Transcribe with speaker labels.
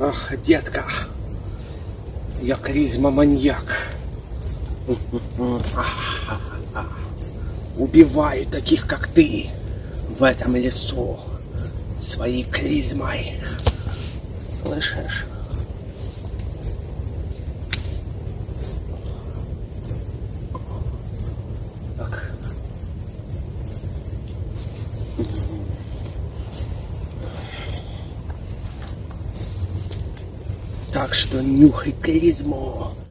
Speaker 1: Ах, детка, я клизма-маньяк. Убиваю таких, как ты, в этом лесу своей клизмой. Слышишь? Так. Так что нюхай клизму.